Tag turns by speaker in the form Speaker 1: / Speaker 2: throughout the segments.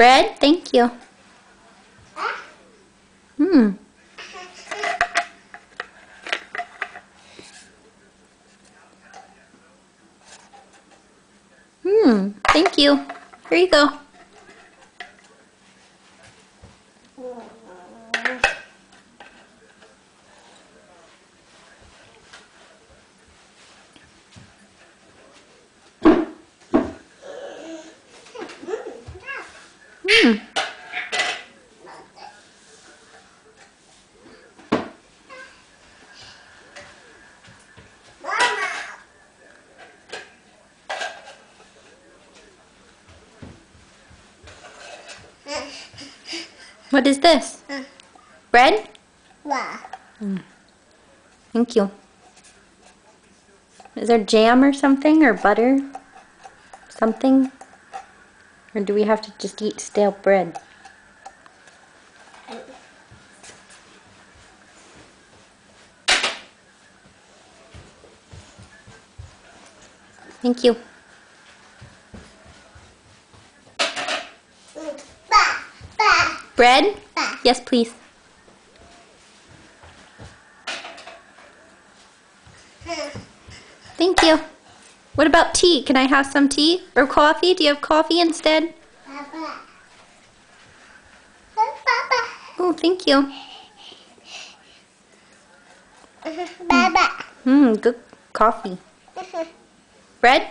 Speaker 1: Bread? Thank you. Hmm. Thank you. Here you go. What is this? Bread? Thank you. Is there jam or something, or butter? Something? Or do we have to just eat stale bread? Thank you. Bread? Yes, please. Thank you. What about tea? Can I have some tea? Or coffee? Do you have coffee instead? Oh, thank you. Good coffee. Bread?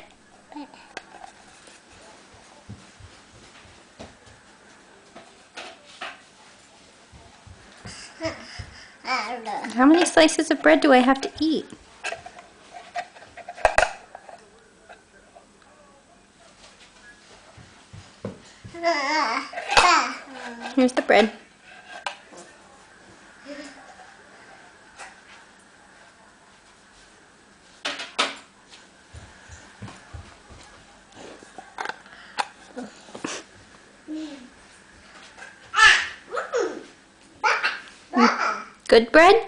Speaker 1: How many slices of bread do I have to eat? Here's the bread. Good bread?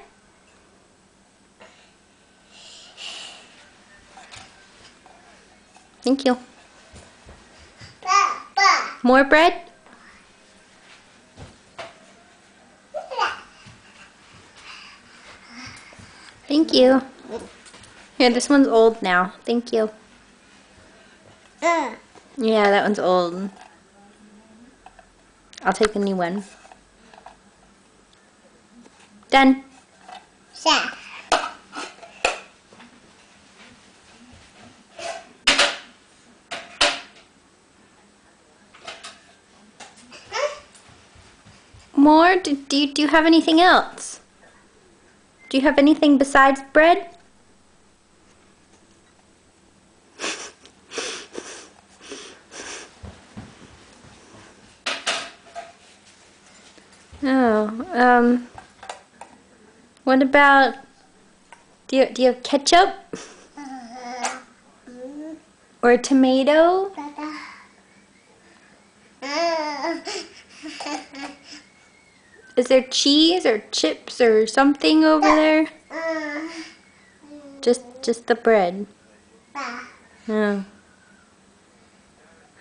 Speaker 1: Thank you. More bread? Thank you. Here, this one's old now. Thank you. Yeah, that one's old. I'll take a new one. Done. More? Do you have anything else? Do you have anything besides bread? Oh, what about, do you have ketchup? Or tomato? Is there cheese or chips or something over there? Just the bread. Oh.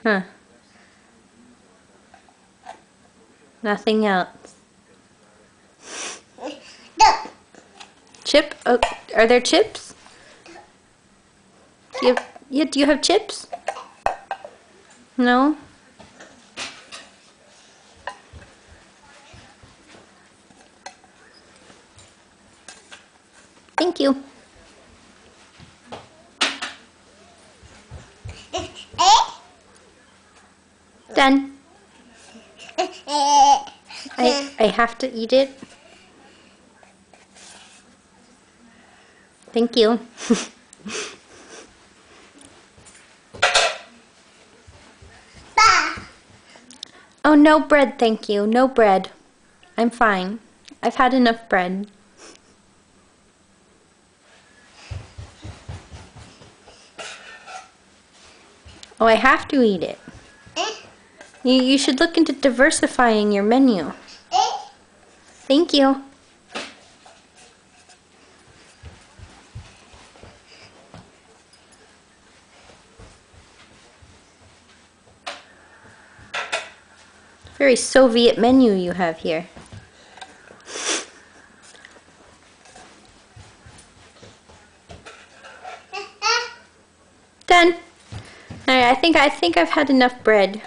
Speaker 1: Huh. Nothing else. Chip? Oh, are there chips? Do you have chips? No? Thank you. Done. I have to eat it. Thank you. Oh, no bread, thank you. No bread. I'm fine. I've had enough bread. Oh, I have to eat it. You should look into diversifying your menu. Thank you. Very Soviet menu you have here. Done. Alright, I think I've had enough bread.